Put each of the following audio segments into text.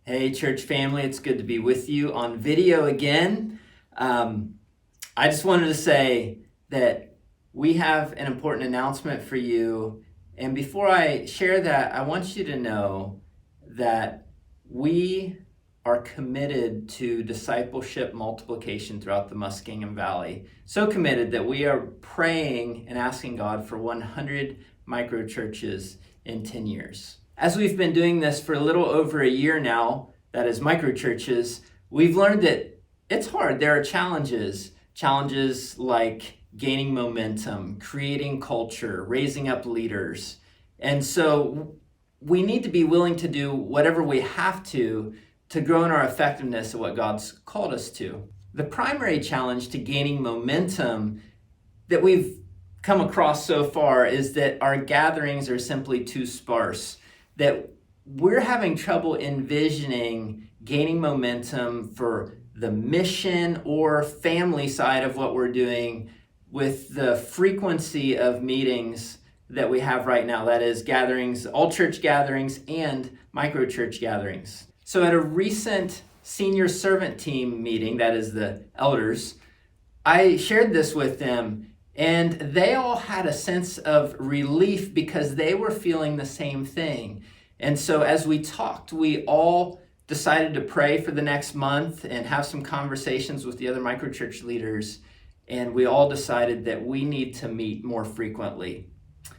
Hey, church family, it's good to be with you on video again. I just wanted to say that we have an important announcement for you. And before I share that, I want you to know that we are committed to discipleship multiplication throughout the Muskingum Valley. So committed that we are praying and asking God for 100 micro churches in 10 years. As we've been doing this for a little over a year now, that is micro churches, we've learned that it's hard. There are challenges like gaining momentum, creating culture, raising up leaders. And so we need to be willing to do whatever we have to grow in our effectiveness of what God's called us to. The primary challenge to gaining momentum that we've come across so far is that our gatherings are simply too sparse, that we're having trouble envisioning gaining momentum for the mission or family side of what we're doing with the frequency of meetings that we have right now. That is gatherings, all church gatherings and micro church gatherings. So at a recent senior servant team meeting, that is the elders, I shared this with them, and they all had a sense of relief because they were feeling the same thing. And so as we talked, we all decided to pray for the next month and have some conversations with the other microchurch leaders. And we all decided that we need to meet more frequently.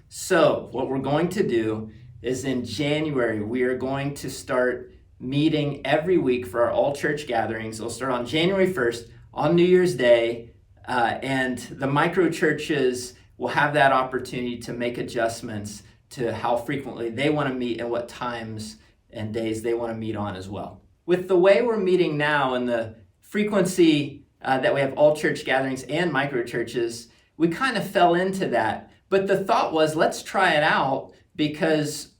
So what we're going to do is in January, we are going to start meeting every week for our all church gatherings. It'll start on January 1st on New Year's Day. And the micro churches will have that opportunity to make adjustments to how frequently they want to meet and what times and days they want to meet on as well. With the way we're meeting now and the frequency that we have all church gatherings and micro churches, we kind of fell into that. But the thought was, let's try it out, because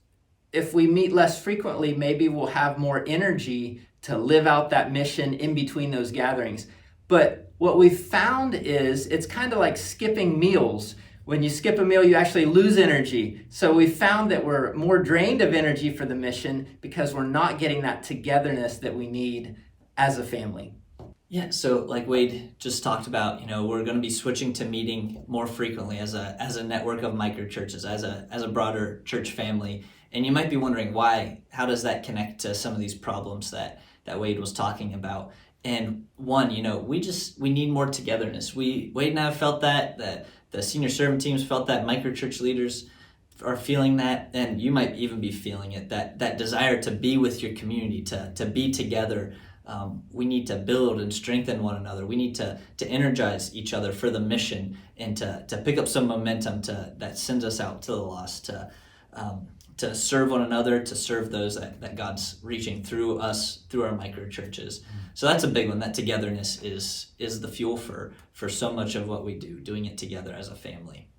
if we meet less frequently, maybe we'll have more energy to live out that mission in between those gatherings. But what we found is it's kind of like skipping meals. When you skip a meal, you actually lose energy. So we found that we're more drained of energy for the mission because we're not getting that togetherness that we need as a family. Yeah, so like Wade just talked about, we're going to be switching to meeting more frequently as a network of micro churches, as a broader church family. And you might be wondering why. How does that connect to some of these problems that Wade was talking about? And one, we need more togetherness. Wade and I have felt that the senior servant teams felt that, microchurch leaders are feeling that, and you might even be feeling it, that desire to be with your community, to be together. We need to build and strengthen one another. We need to energize each other for the mission and to pick up some momentum that sends us out to the lost, to serve one another, to serve those that God's reaching through us, through our micro churches. So that's a big one. That togetherness is the fuel for so much of what we do, doing it together as a family.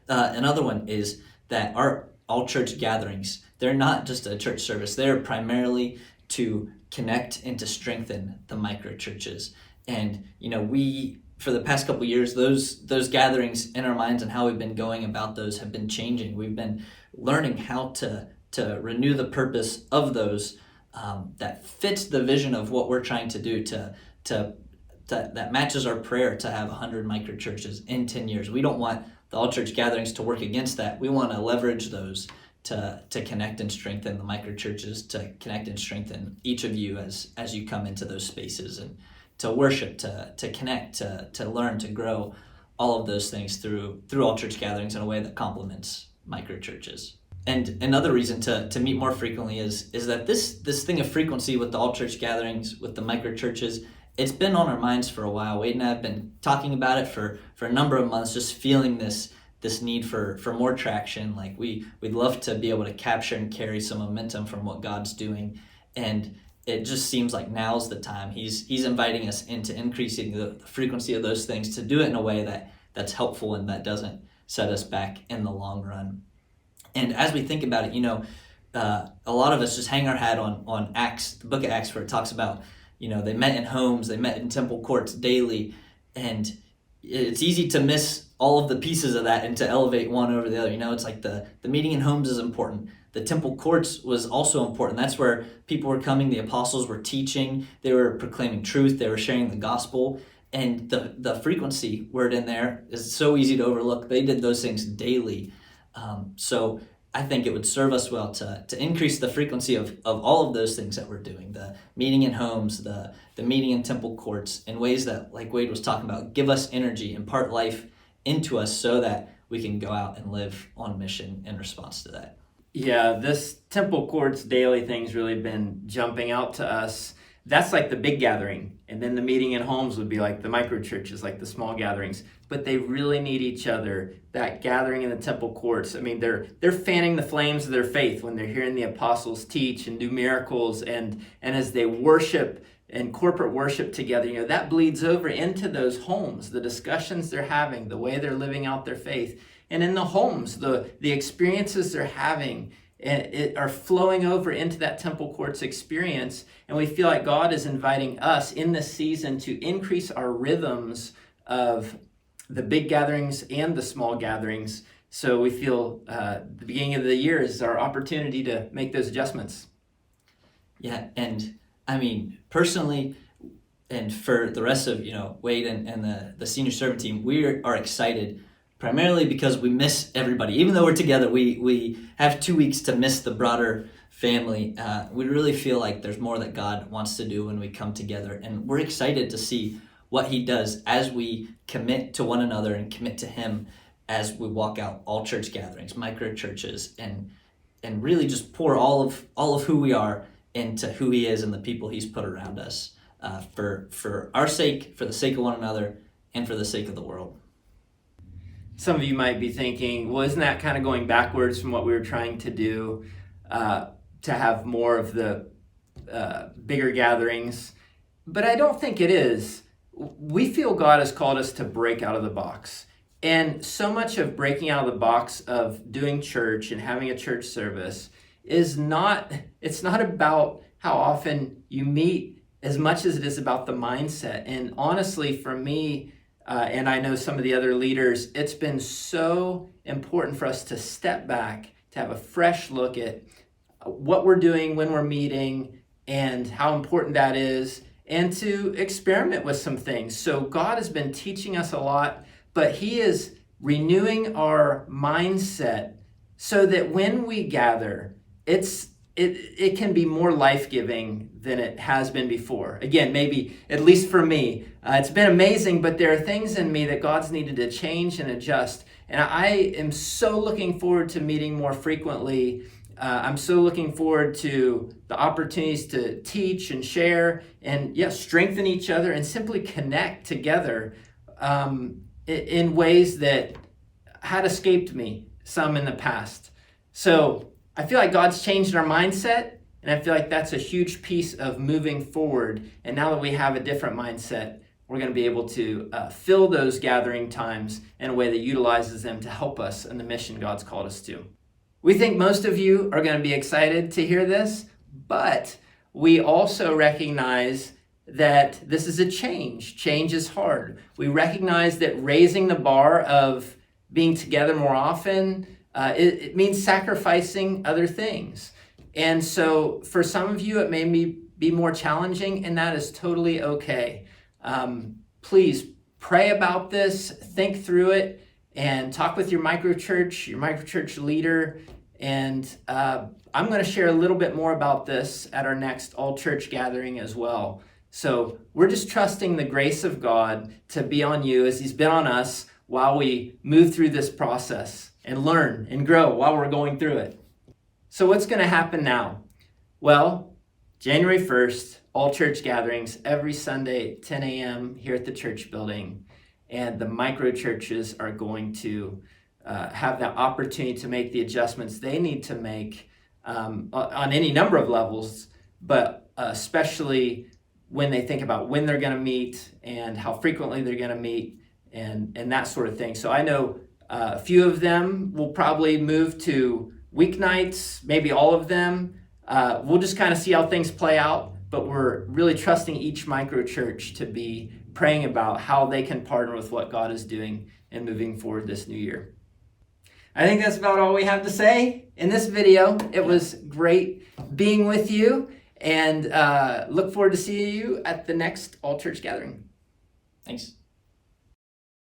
Another one is that our all church gatherings, they're not just a church service. They're primarily to connect and to strengthen the micro churches. And we, for the past couple of years, those gatherings in our minds and how we've been going about those have been changing. We've been learning how to renew the purpose of those that fits the vision of what we're trying to do, that matches our prayer to have 100 micro churches in 10 years. We don't want the all church gatherings to work against that. We want to leverage those to connect and strengthen the micro churches, to connect and strengthen each of you as you come into those spaces, and to worship, to connect, to learn, to grow, all of those things through all church gatherings in a way that complements micro churches. And another reason to meet more frequently is that this thing of frequency with the all church gatherings, with the micro churches, it's been on our minds for a while. Wade and I have been talking about it for a number of months, just feeling this need for more traction. Like we'd love to be able to capture and carry some momentum from what God's doing. And it just seems like now's the time. He's inviting us into increasing the frequency of those things, to do it in a way that's helpful and that doesn't set us back in the long run. And as we think about it, a lot of us just hang our hat on Acts, the book of Acts, where it talks about, they met in homes, they met in temple courts daily, and it's easy to miss all of the pieces of that and to elevate one over the other. It's like the meeting in homes is important, The temple courts was also important. That's where people were coming, the apostles were teaching, they were proclaiming truth, they were sharing the gospel. And the frequency word in there is so easy to overlook. They did those things daily. So I think it would serve us well to increase the frequency of all of those things that we're doing. The meeting in homes, the meeting in temple courts, in ways that, like Wade was talking about, give us energy, impart life into us so that we can go out and live on mission in response to that. Yeah, this temple courts daily thing's really been jumping out to us. That's like the big gathering. And then the meeting in homes would be like the micro churches, like the small gatherings. But they really need each other. That gathering in the temple courts, I mean, they're fanning the flames of their faith when they're hearing the apostles teach and do miracles. And as they worship and corporate worship together, that bleeds over into those homes, the discussions they're having, the way they're living out their faith. And in the homes, the experiences they're having are flowing over into that temple courts experience. And we feel like God is inviting us in this season to increase our rhythms of the big gatherings and the small gatherings. So we feel the beginning of the year is our opportunity to make those adjustments. Yeah, and I mean, personally, and for the rest of Wade and the senior servant team, we are excited primarily because we miss everybody. Even though we're together, we have 2 weeks to miss the broader family. We really feel like there's more that God wants to do when we come together, and we're excited to see what he does as we commit to one another and commit to him as we walk out all church gatherings, micro churches, and really just pour all of who we are into who he is and the people he's put around us, for our sake, for the sake of one another, and for the sake of the world. Some of you might be thinking, well, isn't that kind of going backwards from what we were trying to do, to have more of the bigger gatherings? But I don't think it is. We feel God has called us to break out of the box. And so much of breaking out of the box of doing church and having a church service it's not about how often you meet as much as it is about the mindset. And honestly, for me, and I know some of the other leaders, it's been so important for us to step back, to have a fresh look at what we're doing when we're meeting and how important that is, and to experiment with some things. So God has been teaching us a lot, but he is renewing our mindset so that when we gather, it can be more life-giving than it has been before. Again, maybe, at least for me, it's been amazing, but there are things in me that God's needed to change and adjust. And I am so looking forward to meeting more frequently. I'm so looking forward to the opportunities to teach and share and strengthen each other and simply connect together in ways that had escaped me some in the past. So I feel like God's changed our mindset, and I feel like that's a huge piece of moving forward. And now that we have a different mindset, we're going to be able to fill those gathering times in a way that utilizes them to help us in the mission God's called us to. We think most of you are going to be excited to hear this, but we also recognize that this is a change. Change is hard. We recognize that raising the bar of being together more often, it means sacrificing other things. And so for some of you, it may be more challenging, and that is totally okay. Please pray about this, think through it, and talk with your microchurch leader. And I'm going to share a little bit more about this at our next all-church gathering as well. So we're just trusting the grace of God to be on you as he's been on us while we move through this process and learn and grow while we're going through it. So what's going to happen now? Well, January 1st, all church gatherings every Sunday at 10 a.m. here at the church building. And the micro churches are going to have the opportunity to make the adjustments they need to make on any number of levels, but especially when they think about when they're going to meet and how frequently they're going to meet and that sort of thing. So I know a few of them will probably move to weeknights, maybe all of them. We'll just kind of see how things play out, but we're really trusting each micro church to be praying about how they can partner with what God is doing and moving forward this new year. I think that's about all we have to say in this video. It was great being with you, and look forward to seeing you at the next all church gathering. Thanks.